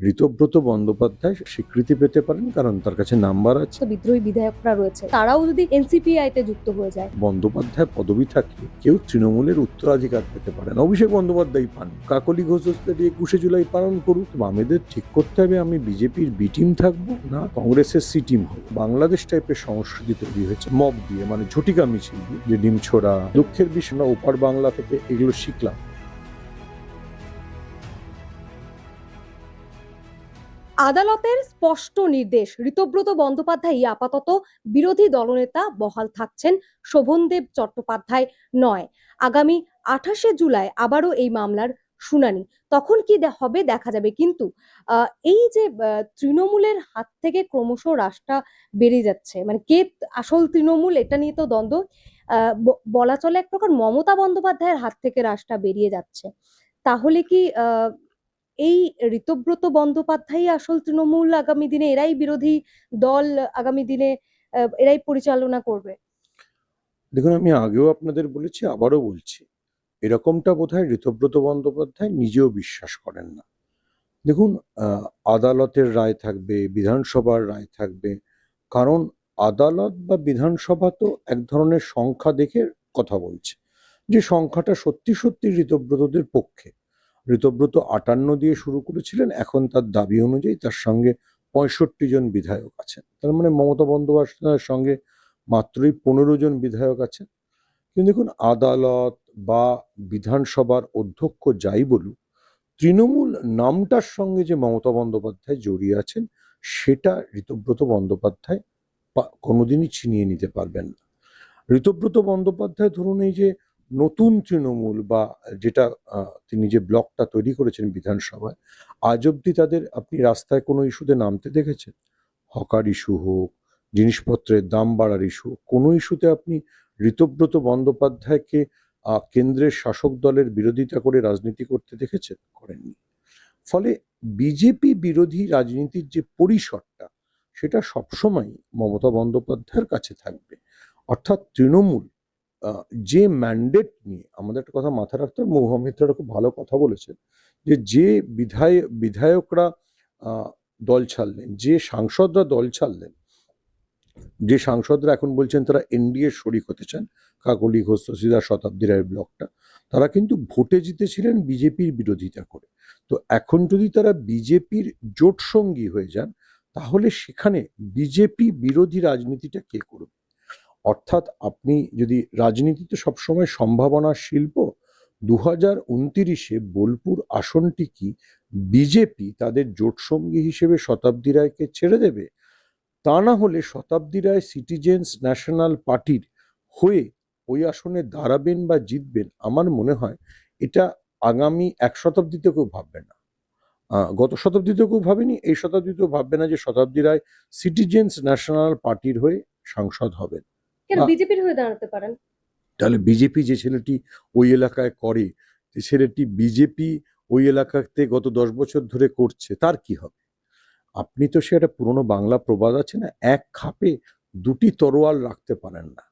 ঋতব্রত বন্দ্যোপাধ্যায় স্বীকৃতি পেতে পারেন কারণ তার কাছে নাম্বার আছে। বিদ্রোহী বিধায়করা রয়েছে, তারাও যদি এনসিপিআই তে যুক্ত হয়ে যায়, বন্দ্যোপাধ্যায় পদবি থাকলে কেউ তৃণমূলের উত্তরাধিকার পেতে পারে না। অভিষেক বন্দ্যোপাধ্যায় পান, কাকলি ঘোষ 21শে জুলাই পালন করুক। বামেদের ঠিক করতে হবে আমি বিজেপির বি টিম থাকবো না কংগ্রেসের সি টিম হবো। বাংলাদেশ টাইপের সংস্কৃতি তৈরি হয়েছে মব দিয়ে, মানে ঝটিকা মিছিল দিয়ে, যে ডিম ছোড়া। দুঃখের বিষয় না, ওপার বাংলা থেকে এগুলো শিখলাম। আদালতের স্পষ্ট নির্দেশ, ঋতব্রত বন্দ্যোপাধ্যায় আপাতত বিরোধী দলনেতা বহাল থাকছেন, শোভনদেব চট্টোপাধ্যায় নয়। আগামী 28শে জুলাই আবারও এই মামলার শুনানি, তখন কি হবে দেখা যাবে। কিন্তু এই যে তৃণমূলের হাত থেকে ক্রমশ রাশটা বেড়ে যাচ্ছে, মানে কে আসল তৃণমূল এটা নিয়ে তো দ্বন্দ্ব। বলা চলে এক প্রকার মমতা বন্দ্যোপাধ্যায়ের হাত থেকে রাশটা বেরিয়ে যাচ্ছে। তাহলে কি এই ঋতব্রত বন্দ্যোপাধ্যায় আসল তৃণমূল আগামী দিনে, এরাই বিরোধী দল আগামী দিনে এরাই পরিচালনা করবে? দেখুন, আমি আগেও আপনাদের বলেছি, আবারও বলছি, এরকমটা বোধহয় ঋতব্রত বন্দ্যোপাধ্যায় নিজেও বিশ্বাস করেন না। দেখুন, আদালতের রায় থাকবে, বিধানসভার রায় থাকবে, কারণ আদালত বা বিধানসভা তো এক ধরনের সংখ্যা দেখে কথা বলছে, যে সংখ্যাটা সত্যি সত্যি ঋতব্রতদের পক্ষে। ঋতব্রত 58 দিয়ে শুরু করেছিলেন, এখন তার দাবি অনুযায়ী তার সঙ্গে 65 জন বিধায়ক আছেন। তার মানে মমতা বন্দ্যোপাধ্যায়ের সঙ্গে মাত্রই 15 জন বিধায়ক আছেন। কিন্তু দেখুন, আদালত বা বিধানসভার অধ্যক্ষ যাই বলুক, তৃণমূল নামটার সঙ্গে যে মমতা বন্দ্যোপাধ্যায় জড়িয়ে আছেন, সেটা ঋতব্রত বন্দ্যোপাধ্যায় কোনোদিনই ছিনিয়ে নিতে পারবেন না। ঋতব্রত বন্দ্যোপাধ্যায় ধরুন, এই যে নতুন তৃণমূল বা যেটা তিনি যে ব্লকটা তৈরি করেছেন বিধানসভায়, আজ অব্দি তাদের আপনি রাস্তায় কোনো ইস্যুতে নামতে দেখেছেন? হকার ইস্যু হোক, জিনিসপত্রের দাম বাড়ার ইস্যু, কোনো ইস্যুতে আপনি ঋতব্রত বন্দ্যোপাধ্যায়কে কেন্দ্রের শাসক দলের বিরোধিতা করে রাজনীতি করতে দেখেছেন? করেননি। ফলে বিজেপি বিরোধী রাজনীতির যে পরিসরটা, সেটা সবসময় মমতা বন্দ্যোপাধ্যায়ের কাছে থাকবে। অর্থাৎ তৃণমূল যে ম্যান্ডেট নিয়ে, আমাদের একটা কথা মাথায় রাখতে হবে, মৌহামিত্ররা খুব ভালো কথা বলেছেন, যে বিধায়করা দল ছাড়লেন, যে সাংসদরা দল ছাড়লেন, যে সাংসদরা এখন বলছেন তারা এনডিএ শরিক হতে চান, কাকলি ঘোষ, শশীদার, শতাব্দী রায়ের ব্লকটা, তারা কিন্তু ভোটে জিতেছিলেন বিজেপির বিরোধিতা করে। তো এখন যদি তারা বিজেপির জোট সঙ্গী হয়ে যান, তাহলে সেখানে বিজেপি বিরোধী রাজনীতিটা কে করবে? অর্থাৎ আপনি যদি, রাজনীতিতে সবসময় সম্ভাবনার শিল্প, 2029-এ বোলপুর আসনটি কি বিজেপি তাদের জোটসঙ্গী হিসেবে শতাব্দী রায়কে ছেড়ে দেবে? তা না হলে শতাব্দী রায় সিটিজেন্স ন্যাশনাল পার্টির হয়ে ওই আসনে দাঁড়াবেন বা জিতবেন, আমার মনে হয় এটা আগামী 1 শতাব্দীতে কেউ ভাববে না। গত শতাব্দীতেও কেউ ভাবেনি, এই শতাব্দীতেও ভাববে না যে শতাব্দী রায় সিটিজেন্স ন্যাশনাল পার্টির হয়ে সাংসদ হবেন। কেন বিজেপির হয়ে দাঁড়াতে পারেন? তাহলে বিজেপি যে ছেলেটি ওই এলাকায় করে, যে ছেলেটি বিজেপি ওই এলাকাতে গত 10 বছর ধরে করছে, তার কি হবে? আপনি তো সে একটা পুরনো বাংলা প্রবাদ আছে না, এক খাপে দুটি তরোয়াল রাখতে পারেন না।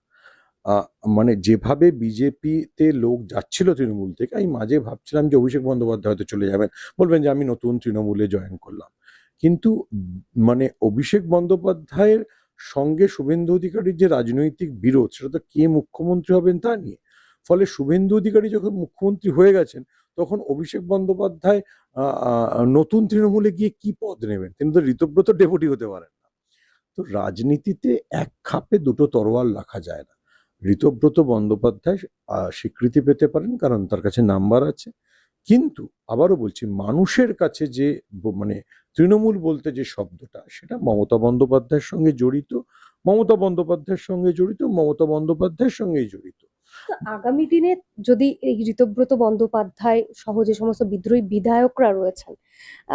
মানে যেভাবে বিজেপিতে লোক যাচ্ছিল তৃণমূল থেকে, আমি মাঝে ভাবছিলাম যে অভিষেক বন্দ্যোপাধ্যায় হয়তো চলে যাবেন, বলবেন যে আমি নতুন তৃণমূলে জয়েন করলাম। কিন্তু মানে অভিষেক বন্দ্যোপাধ্যায়ের সঙ্গে শুভেন্দু অধিকারীর যে রাজনৈতিক বিরোধ, সেটা তো কে মুখ্যমন্ত্রী হবেন তা নিয়ে। ফলে শুভেন্দু অধিকারী যখন মুখ্যমন্ত্রী হয়ে গেছেন, তখন অভিষেক বন্দ্যোপাধ্যায় নতুন তৃণমূলে গিয়ে কি পদ নেবেন? তিনি তো ঋতব্রত ডেপুটি হতে পারেন না। তো রাজনীতিতে এক খাপে দুটো তরোয়াল রাখা যায় না। ঋতব্রত বন্দ্যোপাধ্যায় স্বীকৃতি পেতে পারেন কারণ তার কাছে নাম্বার আছে। কিন্তু আবারও বলছি, মানুষের কাছে যে মানে তৃণমূল বলতে যে শব্দটা, সেটা মমতা বন্দ্যোপাধ্যায়ের সঙ্গে জড়িত, মমতা বন্দ্যোপাধ্যায়ের সঙ্গে জড়িত, মমতা বন্দ্যোপাধ্যায়ের সঙ্গেই জড়িত। তো আগামী দিনে যদি এই ঋতব্রত বন্দ্যোপাধ্যায় সহ যে সমস্ত বিদ্রোহী বিধায়করা রয়েছেন,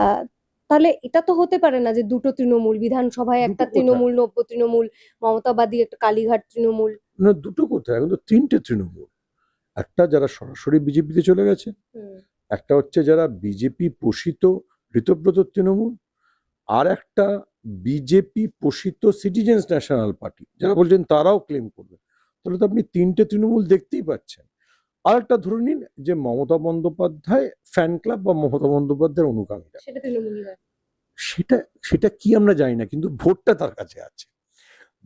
আহ তাহলে এটা তো হতে পারে না যে দুটো তৃণমূল, বিধানসভায় একটা দুটো কোথায়? তৃণমূল, নব্য তৃণমূল, মমতাবাদী একটা কালীঘাট তৃণমূল। না, দুটো কোথায়? এখন তো 3টে তৃণমূল। একটা যারা সরাসরি বিজেপিতে চলে গেছে, হুম। একটা হচ্ছে যারা বিজেপি পোষিত ঋতব্রত তৃণমূল, আর একটা বিজেপি পোষিত সিটিজেন্স ন্যাশনাল পার্টি, যারা বলছেন তারাও ক্লেম করবে। তাহলে তো আপনি 3টে তৃণমূল দেখতেই পাচ্ছেন। আর একটা ধরে নিন যে মমতা বন্দ্যোপাধ্যায় ফ্যান ক্লাব বা মমতা বন্দ্যোপাধ্যায়ের অনুগামীরা, সেটা তৃণমূলই হয়। সেটা সেটা কি আমরা জানি না, কিন্তু ভোটটা তার কাছে আছে।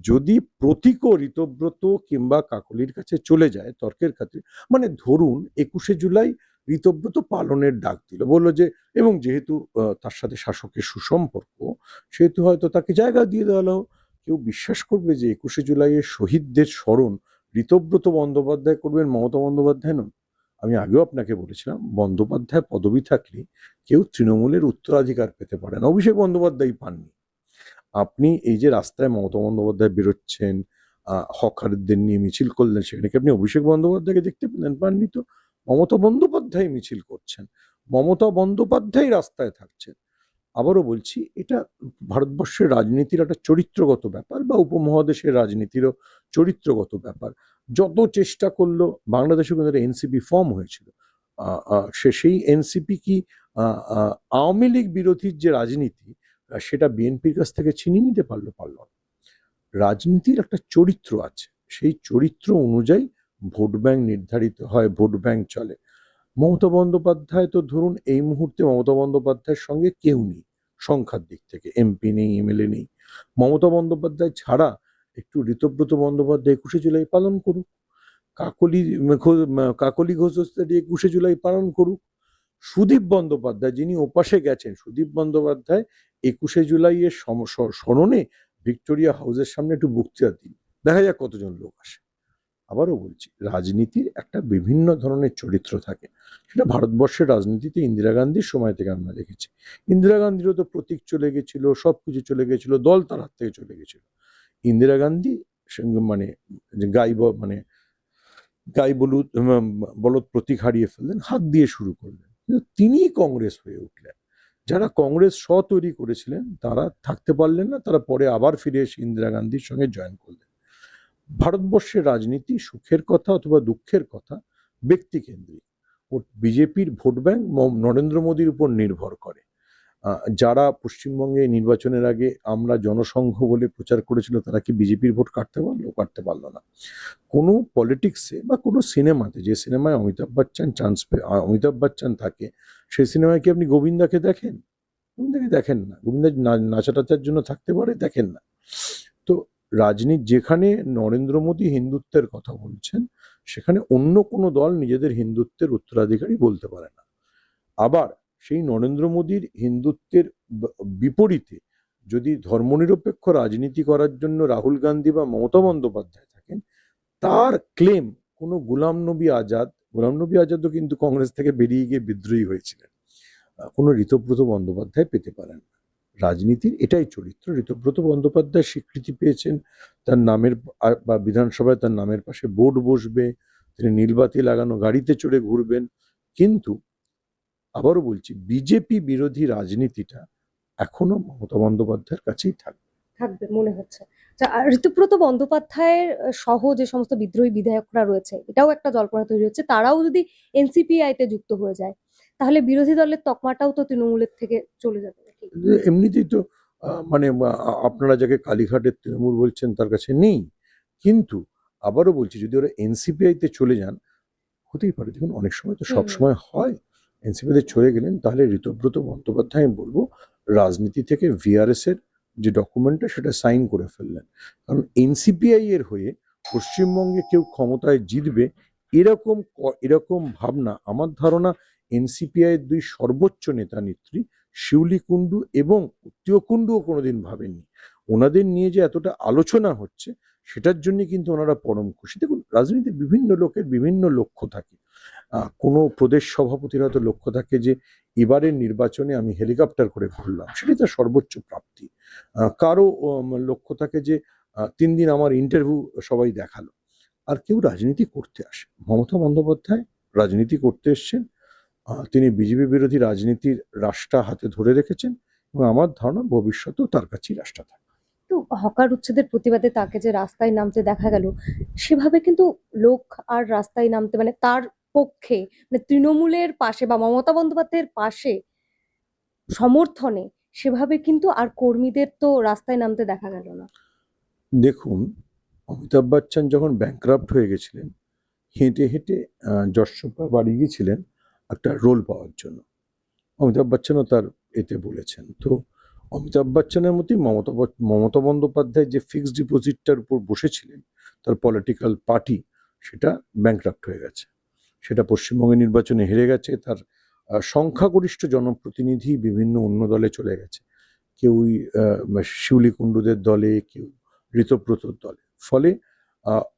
যদি প্রতীকও ঋতব্রত কিংবা কাকলির কাছে চলে যায় তর্কের খাতিরে, মানে ধরুন 21শে জুলাই ঋতব্রত পালনের ডাক দিল, বললো যে, এবং যেহেতু তার সাথে শাসকের সুসম্পর্ক, সেহেতু হয়তো তাকে জায়গা দিয়ে দেওয়া হলো। কেউ বিশ্বাস করবে যে 21শে জুলাইয়ের শহীদদের স্মরণ ঋতব্রত বন্দ্যোপাধ্যায় করবেন, মমতা বন্দ্যোপাধ্যায় নন? আমি আগেও আপনাকে বলেছিলাম, বন্দ্যোপাধ্যায় পদবি থাকলে কেউ তৃণমূলের উত্তরাধিকার পেতে পারে না, অভিষেক বন্দ্যোপাধ্যায় পাননি। আপনি এই যে রাস্তায় মমতা বন্দ্যোপাধ্যায় বেরোচ্ছেন, হকারদের নিয়ে মিছিল করলেন, সেখানে কি আপনি অভিষেক বন্দ্যোপাধ্যায়কে দেখতে পেলেন? পাননি তো। মমতা বন্দ্যোপাধ্যায় মিছিল করছেন, মমতা বন্দ্যোপাধ্যায় রাস্তায় থাকছেন। আবারও বলছি, এটা ভারতবর্ষের রাজনীতির একটা চরিত্রগত ব্যাপার, বা উপমহাদেশের রাজনীতিরও চরিত্রগত ব্যাপার। যত চেষ্টা করলো, বাংলাদেশে কিন্তু একটা এনসিপি ফর্ম হয়েছিল, সেই এনসিপি কি আওয়ামী লীগ বিরোধীর যে রাজনীতি, সেটা বিএনপির কাছ থেকে ছিনিয়ে নিতে পারলো? পারল না। রাজনীতির একটা চরিত্র আছে, সেই চরিত্র অনুযায়ী ভোট ব্যাংক নির্ধারিত হয়, ভোট ব্যাংক চলে। মমতা বন্দ্যোপাধ্যায় তো ধরুন এই মুহূর্তে মমতা বন্দ্যোপাধ্যায়ের সঙ্গে কেউ নেই, সংখ্যার দিক থেকে এমপি নেই, এমএলএ নেই। মমতা বন্দ্যোপাধ্যায় ছাড়া একটু ঋতব্রত বন্দ্যোপাধ্যায় 21শে জুলাই পালন করুক, কাকলি ঘোষ 21শে জুলাই পালন করুক। সুদীপ বন্দ্যোপাধ্যায়, যিনি ওপাশে গেছেন, সুদীপ বন্দ্যোপাধ্যায় 21শে জুলাইয়ের স্মরণে ভিক্টোরিয়া হাউসের সামনে একটু বক্তৃতা দিন, দেখা যাক কতজন লোক আসে। আবারও বলছি, রাজনীতির একটা বিভিন্ন ধরনের চরিত্র থাকে। সেটা ভারতবর্ষের রাজনীতিতে ইন্দিরা গান্ধীর সময় থেকে আমরা দেখেছি। ইন্দিরা গান্ধীরও তো প্রতীক চলে গেছিল, সবকিছু চলে গেছিল, দল তার হাত থেকে চলে গেছিল। ইন্দিরা গান্ধী মানে মানে গাই বলদ প্রতীক হারিয়ে ফেললেন, হাত দিয়ে শুরু করলেন, কিন্তু তিনি কংগ্রেস হয়ে উঠলেন। যারা কংগ্রেস তৈরি করেছিলেন তারা থাকতে পারলেন না, তারা পরে আবার ফিরে এসে ইন্দিরা গান্ধীর সঙ্গে জয়েন করলেন। ভারতবর্ষের রাজনীতি সুখের কথা অথবা দুঃখের কথা ব্যক্তিকেন্দ্রিক। বিজেপির ভোট ব্যাংক নরেন্দ্র মোদীর উপর নির্ভর করে। যারা পশ্চিমবঙ্গে নির্বাচনের আগে আমরা জনসংঘ বলে প্রচার করেছিল, তারা কি বিজেপির ভোট কাটতে পারলো? কাটতে পারলো না। কোনো পলিটিক্সে বা কোনো সিনেমাতে, যে সিনেমায় অমিতাভ বচ্চন থাকে, সেই সিনেমায় কি আপনি গোবিন্দাকে দেখেন? গোবিন্দাকে দেখেন না। গোবিন্দা নাচা টাচার জন্য থাকতে পারে? দেখেন না। তো রাজনীতি, যেখানে নরেন্দ্র মোদী হিন্দুত্বের কথা বলছেন, সেখানে অন্য কোনো দল নিজেদের হিন্দুত্বের উত্তরাধিকারী বলতে পারে না। আবার সেই নরেন্দ্র মোদীর হিন্দুত্বের বিপরীতে যদি ধর্মনিরপেক্ষ রাজনীতি করার জন্য রাহুল গান্ধী বা মমতা বন্দ্যোপাধ্যায় থাকেন, তার ক্লেম কোনো গোলাম নবী আজাদও কিন্তু কংগ্রেস থেকে বেরিয়ে গিয়ে বিদ্রোহী হয়েছিলেন, কোনো ঋতব্রত বন্দ্যোপাধ্যায় পেতে পারেন না। রাজনীতির এটাই চরিত্র। ঋতব্রত বন্দ্যোপাধ্যায় স্বীকৃতি পেয়েছেন, তার নামের বা বিধানসভায় তার নামের পাশে বোর্ড বসবে, তিনি নীলবাতি লাগানো গাড়িতে চড়ে ঘুরবেন। কিন্তু আবারও বলছি, বিজেপি বিরোধী রাজনীতিটা এখনো মমতা বন্দ্যোপাধ্যায়ের কাছেই থাকবে। থাকবে মনে হচ্ছে। আর ঋতুব্রত বন্দ্যোপাধ্যায়ের সহ যে সমস্ত বিদ্রোহী বিধায়করা রয়েছে, এটাও একটা জল্পনা তৈরি হচ্ছে, তারাও যদি এনসিপিআই তে যুক্ত হয়ে যায়, তাহলে বিরোধী দলের তকমাটাও তো তৃণমূলের থেকে চলে যাবে। এমনিতেই তো মানে আপনারা যাকে কালীঘাটের তৃণমূল বলছেন তার কাছে নেই। কিন্তু আবারও বলছি, যদি ওরা এনসিপিআই তে চলে যান, হতেই পারে। দেখুন, অনেক সময় তো সবসময় হয়, এনসিপিতে চলে গেলেন, তাহলে ঋতব্রত বন্দ্যোপাধ্যায়, আমি বলবো, রাজনীতি থেকে ভিআরএস এর যে ডকুমেন্টটা সেটা সাইন করে ফেললেন। কারণ এনসিপিআই এর হয়ে পশ্চিমবঙ্গে কেউ ক্ষমতায় জিতবে, এরকম ভাবনা, আমার ধারণা, এনসিপিআই এর দুই সর্বোচ্চ নেতা নেত্রী শিউলি কুণ্ডু এবং উত্তীয় কুণ্ডুও কোনোদিন ভাবেননি। ওনাদের নিয়ে যে এতটা আলোচনা হচ্ছে, সেটার জন্য কিন্তু ওনারা পরম খুশি। দেখুন, রাজনীতিতে বিভিন্ন লোকের বিভিন্ন লক্ষ্য থাকে। কোনো প্রদেশ সভাপতির হয়তো লক্ষ্য থাকে যে এবারের নির্বাচনে আমি হেলিকপ্টার করে ঘুরলাম, সেটাই তার সর্বোচ্চ প্রাপ্তি। কারো লক্ষ্য থাকে যে 3 দিন আমার ইন্টারভিউ সবাই দেখালো। আর কেউ রাজনীতি করতে আসে। মমতা বন্দ্যোপাধ্যায় রাজনীতি করতে এসছেন, তিনি বিজেপি বিরোধী রাজনীতির রাশটা হাতে ধরে রেখেছেন, এবং আমার ধারণা ভবিষ্যতেও তার কাছেই রাশটা থাকবে। তো হকার উচ্ছেদের প্রতিবাদে তাকে যে রাস্তায় নামতে দেখা গেল, সেভাবে কিন্তু লোক আর রাস্তায় নামতে, মানে তার পক্ষে, মানে তৃণমূলের পাশে বা মমতা বন্দ্যোপাধ্যায়ের পাশে সমর্থনে, সেভাবে কিন্তু আর কর্মীদের তো রাস্তায় নামতে দেখা গেল না। দেখুন, অমিতাভ বচ্চন যখন ব্যাংক্রাফ্ট হয়ে গেছিলেন, হেঁটে হেঁটে যশোর বাড়ি গিয়েছিলেন একটা রোল পাওয়ার জন্য। অমিতাভ বচ্চনও তার এতে বলেছেন। তো অমিতাভ বচ্চনের মতোই মমতা বন্দ্যোপাধ্যায় যে ফিক্সড ডিপোজিটটার উপর বসেছিলেন, তার পলিটিক্যাল পার্টি সেটা ব্যাংকরাপ্ট হয়ে গেছে। সেটা পশ্চিমবঙ্গের নির্বাচনে হেরে গেছে। তার সংখ্যাগরিষ্ঠ জনপ্রতিনিধি বিভিন্ন অন্য দলে চলে গেছে। কেউই শিউলি কুণ্ডুদের দলে, কেউ ঋতব্রতর দলে। ফলে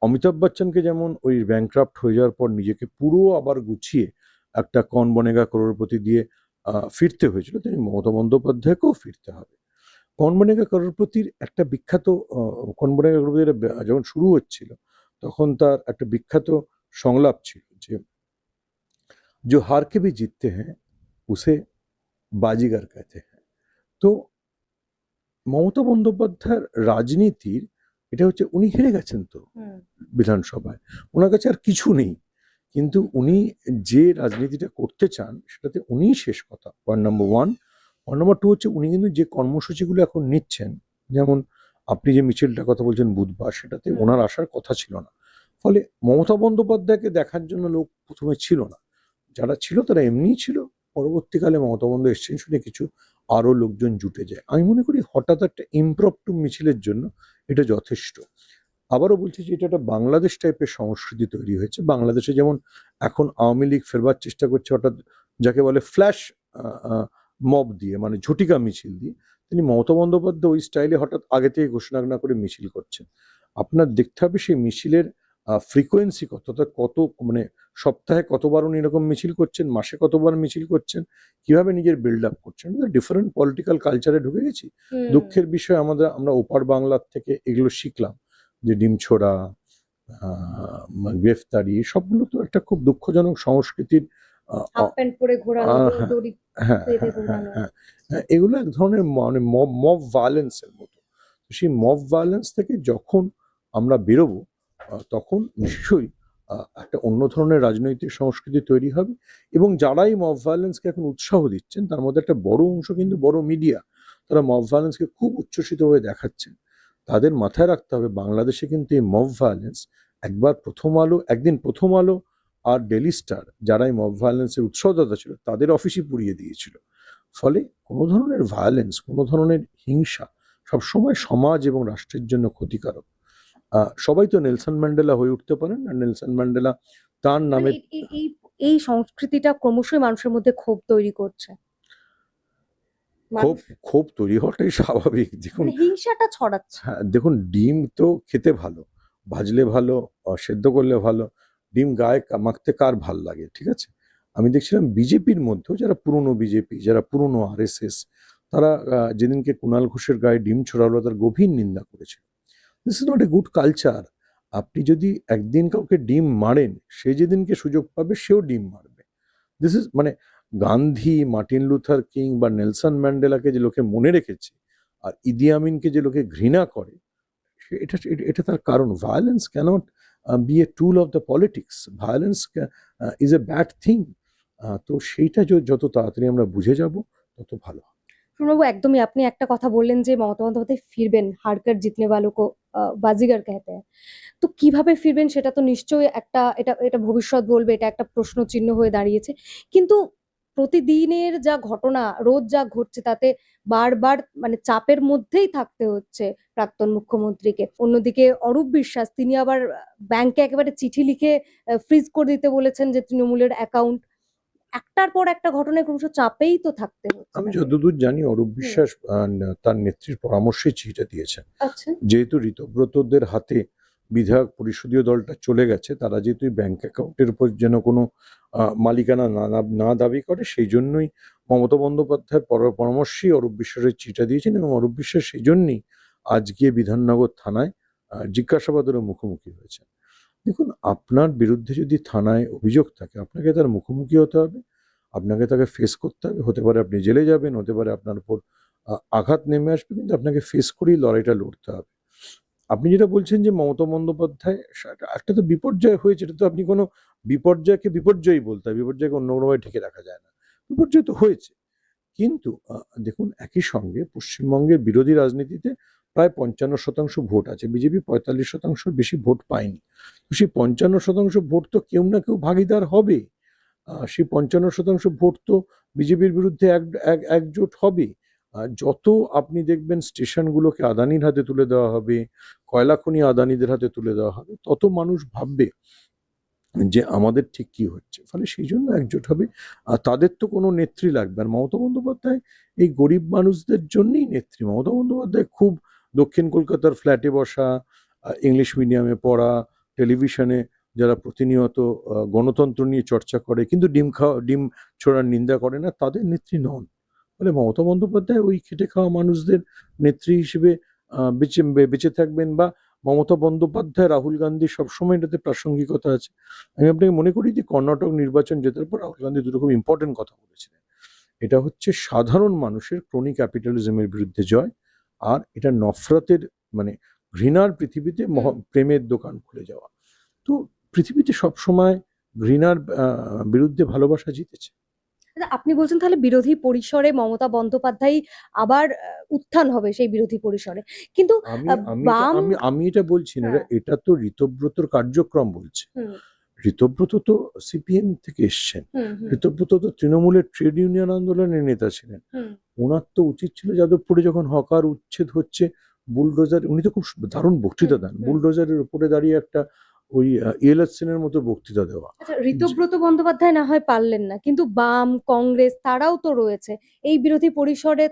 অমিতাভ বচ্চনকে যেমন ওই ব্যাংকরাপ্ট হয়ে যাওয়ার পর নিজেকে পুরো আবার গুছিয়ে একটা কৌন বনেগা করোড়পতি দিয়ে ফিরতে হয়েছিল, তেমনি মমতা বন্দ্যোপাধ্যায়কেও ফিরতে হবে। কৌন বনেগা করোড়পতির একটা বিখ্যাত কৌন বনেগা করোড়পতি যখন শুরু হচ্ছিল, তখন তার একটা বিখ্যাত সংলাপ ছিল যে जो हार के भी जीतते हैं उसे बाजीगर कहते हैं। তো মমতা বন্দ্যোপাধ্যায়ের রাজনীতির এটা হচ্ছে, উনি হেরে গেছেন তো বিধানসভায়, ওনার কাছে আর কিছু নেই, কিন্তু উনি যে রাজনীতিটা করতে চান সেটাতে উনিই শেষ কথা। Point number one. Point number two হচ্ছে, উনি কিন্তু যে কর্মসূচিগুলো এখন নিচ্ছেন, যেমন আপনি যে মিছিলটার কথা বলছেন বুধবার, সেটাতে ওনার আসার কথা ছিল না। ফলে মমতা বন্দ্যোপাধ্যায়কে দেখার জন্য লোক প্রথমে ছিল না, যারা ছিল তারা এমনিই ছিল। পরবর্তীকালে মমতা বন্দ্যোপাধ্যায় এসছেন শুনে কিছু আরো লোকজন জুটে যায়। আমি মনে করি হঠাৎ একটা ইমপ্রম্পটু মিছিলের জন্য এটা যথেষ্ট। আবারও বলছি যে এটা একটা বাংলাদেশ টাইপের সংস্কৃতি তৈরি হয়েছে। বাংলাদেশে যেমন এখন আওয়ামী লীগ ফেরবার চেষ্টা করছে হঠাৎ, যাকে বলে ফ্ল্যাশ মব দিয়ে, মানে ঝটিকা মিছিল দিয়ে, তিনি মমতা বন্দ্যোপাধ্যায় ওই স্টাইলে হঠাৎ আগে থেকে ঘোষণা না করে মিছিল করছেন। আপনার দেখতে হবে সেই মিছিলের ফ্রিকোয়েন্সি কত, অর্থাৎ কত, মানে সপ্তাহে কতবার উনি এরকম মিছিল করছেন, মাসে কতবার মিছিল করছেন, কিভাবে নিজের বিল্ড আপ করছেন। ডিফারেন্ট পলিটিক্যাল কালচারে ঢুকে গেছি। দুঃখের বিষয় আমরা ওপার বাংলার থেকে এগুলো শিখলাম, যে ডিম ছোড়া, গ্রেফতারি, সবগুলো তো একটা খুব দুঃখজনক সংস্কৃতির। হাফ প্যান্ট পরে ঘোরানো, হ্যাঁ, দড়ি হ্যাঁ, বেঁধে হ্যাঁ, হ্যাঁ, ঘোরানো। হ্যাঁ, হ্যাঁ, এগুলো এক ধরনের মানে মব ভায়োলেন্সের মতো। তো সেই মব ভায়োলেন্স থেকে যখন আমরা বেরোবো, তখন নিশ্চয়ই একটা অন্য ধরনের রাজনৈতিক সংস্কৃতি তৈরি হবে। এবং যারাই মব ভায়োলেন্সকে এখন উৎসাহ দিচ্ছেন, তার মধ্যে একটা বড় অংশ কিন্তু বড় মিডিয়া, তারা মব ভায়োলেন্সকে খুব উচ্ছ্বসিতভাবে দেখাচ্ছেন। তাদের মাথায় রাখতে হবে, বাংলাদেশে কিন্তু এই মব ভায়োলেন্স একদিন প্রথম আলো আর ডেলি স্টার, যারা এই মব ভায়োলেন্সের উৎসাহদাতা ছিল, তাদের অফিসই পুড়িয়ে দিয়েছিল। ফলে কোনো ধরনের ভায়োলেন্স, কোনো ধরনের হিংসা সবসময় সমাজ এবং রাষ্ট্রের জন্য ক্ষতিকারক। সবাই তো নেলসন ম্যান্ডেলা হয়ে উঠতে পারেন না। নেলসন ম্যান্ডেলা তার মানে নামে এই সংস্কৃতিটা ক্রমশই মানুষের মধ্যে ক্ষোভ তৈরি করছে। ক্ষোভ মানুষ ক্ষোভ তৈরি হওয়াটাই স্বাভাবিক। দেখুন, মানে হিংসাটা ছড়াচ্ছে। হ্যাঁ, দেখুন, ডিম তো খেতে ভালো, ভাজলে ভালো, সেদ্ধ করলে ভালো। ডিম গায়ে মাখতে কার ভাল লাগে, ঠিক আছে? আমি দেখছিলাম বিজেপির মধ্যেও, যারা পুরনো বিজেপি, যারা পুরনো আরএসএস, তারা যেদিনকে কুণাল ঘোষের গায়ে ডিম ছড়ালো, তার গভীর নিন্দা করেছিল। This is not a good culture. আপনি যদি একদিন কাউকে ডিম মারেন, সে যেদিনকে সুযোগ পাবে সেও ডিম মারবে। দিস ইজ মানে গান্ধী, মার্টিন লুথার কিং বা নেলসন ম্যান্ডেলাকে যে লোকে মনে রেখেছে, আর ইদি আমিনকে যে লোকে ঘৃণা করে, এটা তার কারণ। Violence cannot be a tool of the politics. Violence is a bad thing. তো সেইটা যত তাড়াতাড়ি আমরা বুঝে যাব, তত ভালো। শুনবাবু, একদমই আপনি একটা কথা বললেন যে মমতা বন্দ্যোপাধ্যায় ফিরবেন, হারকার জিতনে वालों को বাজিগার कहते हैं। তো কিভাবে ফিরবেন সেটা তো নিশ্চয়ই একটা, এটা এটা ভবিষ্যৎ বলবে, এটা একটা প্রশ্ন চিহ্ন হয়ে দাঁড়িয়েছে। কিন্তু প্রতিদিনের যা ঘটনা, রোজ যা ঘটছে, তাতে বারবার মানে চাপের মধ্যেই থাকতে হচ্ছে প্রাক্তন মুখ্যমন্ত্রীকে। অন্যদিকে অরূপ বিশ্বাস, তিনি আবার ব্যাংকে একেবারে চিঠি লিখে ফ্রিজ করে দিতে বলেছেন যে তৃণমূলের অ্যাকাউন্ট। একটার পর একটা ঘটনায় ক্রমশ চাপেই তো থাকতে হচ্ছে আমি তাকে। যতদূর জানি, অরূপ বিশ্বাস তার নেত্রীর পরামর্শে চিঠিটা দিয়েছেন। আচ্ছা। যেহেতু ঋতব্রতদের হাতে বিধায়ক পরিষদীয় দলটা চলে গেছে, তারা যেহেতু ব্যাংক অ্যাকাউন্টের উপর যেন কোনো মালিকানা না দাবি করে, সেই জন্যই মমতা বন্দ্যোপাধ্যায়ের পরামর্শেই অরূপ বিশ্বাসের চিঠিটা দিয়েছেন। এবং অরূপ বিশ্বাস সেই জন্যই আজ গিয়ে বিধাননগর থানায় জিজ্ঞাসাবাদেরও মুখোমুখি হয়েছে। দেখুন, আপনার বিরুদ্ধে যদি থানায় অভিযোগ থাকে, আপনাকে তার মুখোমুখি হতে হবে, আপনাকে তাকে ফেস করতে হবে। হতে পারে আপনি জেলে যাবেন, হতে পারে আপনার উপর আঘাত নেমে আসবে, কিন্তু আপনাকে ফেস করেই লড়াইটা লড়তে হবে। আপনি যেটা বলছেন যে মমতা বন্দ্যোপাধ্যায়, একটা তো বিপর্যয় হয়েছে, এটা তো আপনি কোনো বিপর্যয়কে বিপর্যয়ই বলতে হয়, বিপর্যয়কে অন্য কোনোভাবে ঢেকে রাখা যায় না। বিপর্যয় তো হয়েছে, কিন্তু দেখুন, একই সঙ্গে পশ্চিমবঙ্গের বিরোধী রাজনীতিতে প্রায় ৫৫% ভোট আছে। বিজেপি ৪৫%-র বেশি ভোট পায়নি। তো সেই ৫৫% ভোট তো কেউ না কেউ ভাগীদার হবে। সেই ৫৫% ভোট তো বিজেপির বিরুদ্ধে একজোট হবে। যত আপনি দেখবেন স্টেশনগুলোকে আদানির হাতে তুলে দেওয়া হবে, কয়লা খনি আদানিদের হাতে তুলে দেওয়া হবে, তত মানুষ ভাববে যে আমাদের ঠিক কি হচ্ছে। ফলে সেই জন্য একজোট হবে। আর তাদের তো কোনো নেত্রী লাগবে, আর মমতা বন্দ্যোপাধ্যায় এই গরিব মানুষদের জন্যই নেত্রী। মমতা বন্দ্যোপাধ্যায় খুব দক্ষিণ কলকাতার ফ্ল্যাটে বসা, ইংলিশ মিডিয়ামে পড়া, টেলিভিশনে যারা প্রতিনিয়ত গণতন্ত্র নিয়ে চর্চা করে কিন্তু ডিম ছোড়ার নিন্দা করে না, তাদের নেত্রী নন। ফলে মমতা বন্দ্যোপাধ্যায় ওই খেটে খাওয়া মানুষদের নেত্রী হিসেবে বেঁচে থাকবেন, বা মমতা বন্দ্যোপাধ্যায়, রাহুল গান্ধী সবসময় এটাতে প্রাসঙ্গিকতা আছে। আমি আপনাকে মনে করি যে কর্ণাটক নির্বাচন জেতার পর রাহুল গান্ধী দুটো খুব ইম্পর্টেন্ট কথা বলেছিলেন। এটা হচ্ছে সাধারণ মানুষের ক্রনি ক্যাপিটালিজমের বিরুদ্ধে জয়, আর এটা নফরতের মানে ঘৃণার পৃথিবীতে প্রেমের দোকান খুলে যাওয়া। তো পৃথিবীতে সবসময় ঘৃণার বিরুদ্ধে ভালোবাসা জিতেছে। আচ্ছা, আপনি বলছেন তাহলে বিরোধী পরিসরে মমতা বন্দ্যোপাধ্যায় আবার উত্থান হবে সেই বিরোধী পরিসরে, কিন্তু আমি আহ, আমি এটা বাম আমি আমি এটা বলছি না, হ্যাঁ, এটা তো ঋতব্রতর কার্যক্রম বলছে। হুম ঋতব্রত তো সিপিএম থেকে এসছেন। হুম হুম ঋতব্রত তো তৃণমূলের ট্রেড ইউনিয়ন আন্দোলনের নেতা ছিলেন। হুম ওনার তো উচিত ছিল যাদবপুরে যখন হকার উচ্ছেদ হচ্ছে, বুলডোজার, উনি তো খুব দারুণ বক্তৃতা দেন, হুম। বুলডোজারের উপরে দাঁড়িয়ে একটা ওই এএলএস সেনের মতো বক্তৃতা দেওয়া। আচ্ছা, ঋতব্রত বন্দ্যোপাধ্যায় না হয় পারলেন না, কিন্তু বাম কংগ্রেস তারাও তো রয়েছে এই বিরোধী পরিসরে,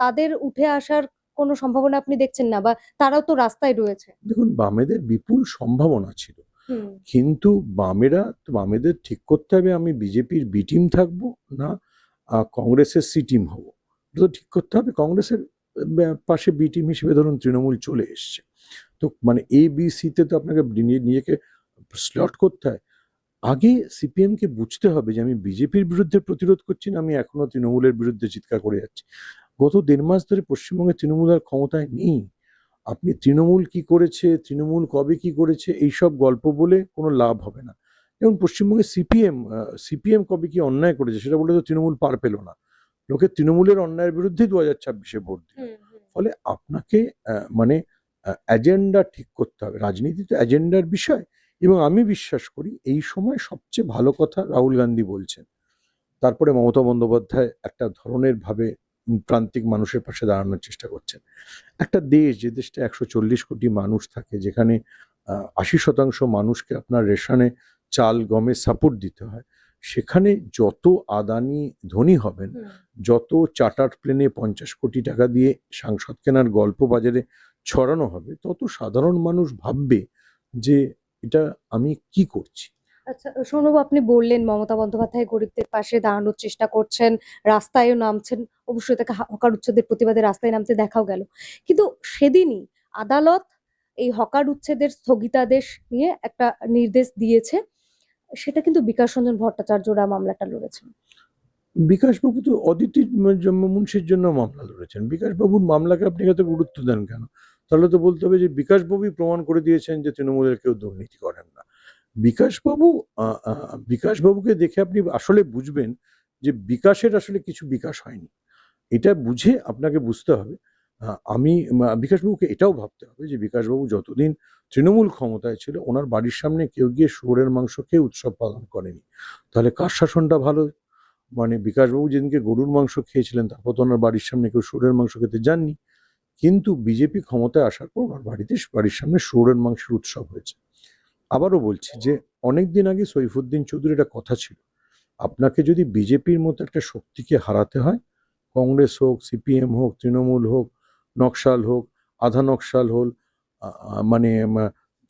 তাদের উঠে আসার কোনো সম্ভাবনা আপনি দেখছেন না, বা তারাও তো রাস্তায় রয়েছে? দেখুন, বামেদের বিপুল সম্ভাবনা ছিল, হুম কিন্তু বামেদের ঠিক করতে হবে আমি বিজেপির বি টিম থাকবো না কংগ্রেসের সি টিম হবো। এটা তো ঠিক করতে হবে। কংগ্রেসের পাশে বি টিম হিসেবে ধরুন তৃণমূল চলে এসছে, তো মানে এ বি সিতে তো আপনাকে নিজেকে স্লট করতে হয়। আগে সিপিএম কে বুঝতে হবে যে আমি বিজেপির বিরুদ্ধে প্রতিরোধ করছি না, আমি এখনো তৃণমূলের বিরুদ্ধে চিৎকার করে যাচ্ছি। গত 1.5 মাস ধরে পশ্চিমবঙ্গে তৃণমূল আর ক্ষমতায় নেই। আপনি তৃণমূল কি করেছে, তৃণমূল কবে কি করেছে, এইসব গল্প বলে কোনো লাভ হবে না। যেমন পশ্চিমবঙ্গে সিপিএম কবে কি অন্যায় করেছে সেটা বলে তো তৃণমূল পার পেল না। লোকে তৃণমূলের অন্যায়ের বিরুদ্ধেই 2026-এ ভোট দিল। হুম হুম। ফলে আপনাকে মানে এজেন্ডা ঠিক করতে হবে। রাজনীতি তো এজেন্ডার বিষয়, এবং আমি বিশ্বাস করি এই সময় সবচেয়ে ভালো কথা রাহুল গান্ধী বলছেন। তারপরে মমতা বন্দ্যোপাধ্যায় একটা ধরনের ভাবে প্রান্তিক মানুষের পাশে দাঁড়ানোর চেষ্টা করছেন। একটা দেশ, যে দেশটা 140 কোটি মানুষ থাকে, যেখানে 80% মানুষকে আপনার রেশনে চাল গমে সাপোর্ট দিতে হয়, সেখানে যত আদানি ধনী হবেন, হুম। যত চার্টার্ড প্লেনে 50 কোটি টাকা দিয়ে সাংসদ কেনার গল্প বাজারে ছড়ানো হবে, তত সাধারণ মানুষ ভাববে যে এটা আমি কি করছি। আচ্ছা, সৌরভ, আপনি বললেন মমতা বন্দ্যোপাধ্যায় গরিবদের পাশে দাঁড়ানোর চেষ্টা করছেন, রাস্তায়ও নামছেন, অবশ্যই তাকে হকার উচ্ছেদের প্রতিবাদে রাস্তায় নামতে দেখাও গেল, কিন্তু সেদিনই আদালত এই হকার উচ্ছেদের স্থগিতাদেশ নিয়ে একটা নির্দেশ দিয়েছে, সেটা কিন্তু বিকাশ রঞ্জন ভট্টাচার্যরা মামলাটা লড়েছেন। বিকাশবাবু তো অদিতি মুন্সির জন্য মামলা লড়েছেন। বিকাশবাবুর মামলাকে আপনি এত গুরুত্ব দেন কেন? তাহলে তো বলতে হবে যে বিকাশবাবুই প্রমাণ করে দিয়েছেন যে তৃণমূলের কেউ দুর্নীতি করেন না। বিকাশবাবু আ আ বিকাশবাবুকে দেখে আপনি আসলে বুঝবেন যে বিকাশের আসলে কিছু বিকাশ হয়নি। এটা বুঝে আপনাকে বুঝতে হবে। আমি বিকাশবাবুকে এটাও ভাবতে হবে যে বিকাশবাবু যতদিন তৃণমূল ক্ষমতায় ছিল, ওনার বাড়ির সামনে কেউ গিয়ে শুয়োরের মাংস খেয়ে উৎসব পালন করেনি। তাহলে কার শাসনটা ভালো? মানে বিকাশবাবু যেদিনকে গরুর মাংস খেয়েছিলেন, তারপর তো ওনার বাড়ির সামনে কেউ শুয়োরের মাংস খেতে যাননি। কিন্তু বিজেপি ক্ষমতায় আসার পর ওনার বাড়ির সামনে শুয়োরের মাংসের উৎসব হয়েছে। আবারও বলছি যে অনেকদিন আগে সৈফুদ্দিন চৌধুরীর একটা কথা ছিল, আপনাকে যদি বিজেপির মতো একটা শক্তিকে হারাতে হয়, কংগ্রেস হোক, সিপিএম হোক, তৃণমূল হোক, নকশাল হোক, আধা নকশাল হোক, মানে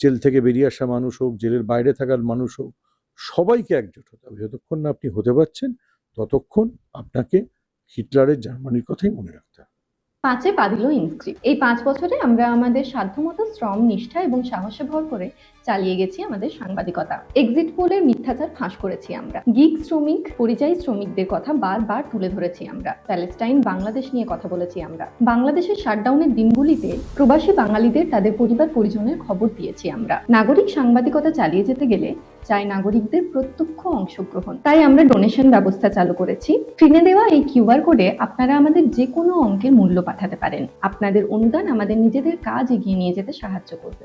জেল থেকে বেরিয়ে আসা মানুষ হোক, জেলের বাইরে থাকার মানুষ হোক, সবাইকে একজোট হতে হবে। যতক্ষণ না আপনি হতে পারছেন, ততক্ষণ আপনাকে হিটলারের জার্মানির কথাই মনে রাখতে হবে। 5-এ পা দিল ইনস্ক্রিপ্ট। এই 5 বছরে আমরা আমাদের সাধ্যমতো শ্রম, নিষ্ঠা এবং সাহসে ভর করে চালিয়ে গেছি আমাদের সাংবাদিকতা। এক্সিট পোলের মিথ্যাচার ফাঁস করেছি আমরা। গিগ শ্রমিক, পরিযায়ী শ্রমিকদের কথা বারবার তুলে ধরেছি আমরা। প্যালেস্টাইন, বাংলাদেশ নিয়ে কথা বলেছি আমরা। বাংলাদেশের শাটডাউনের দিনগুলিতে প্রবাসী বাঙালিদের তাদের পরিবার পরিজনের খবর দিয়েছি আমরা। নাগরিক সাংবাদিকতা চালিয়ে যেতে গেলে চাই নাগরিকদের প্রত্যক্ষ অংশগ্রহণ। তাই আমরা ডোনেশন ব্যবস্থা চালু করেছি। স্ক্রিনে দেওয়া এই কিউআর কোডে আপনারা আমাদের যে কোনো অঙ্কের মূল্য পাঠাতে পারেন। আপনাদের অনুদান আমাদের নিজেদের কাজ এগিয়ে নিয়ে যেতে সাহায্য করবে।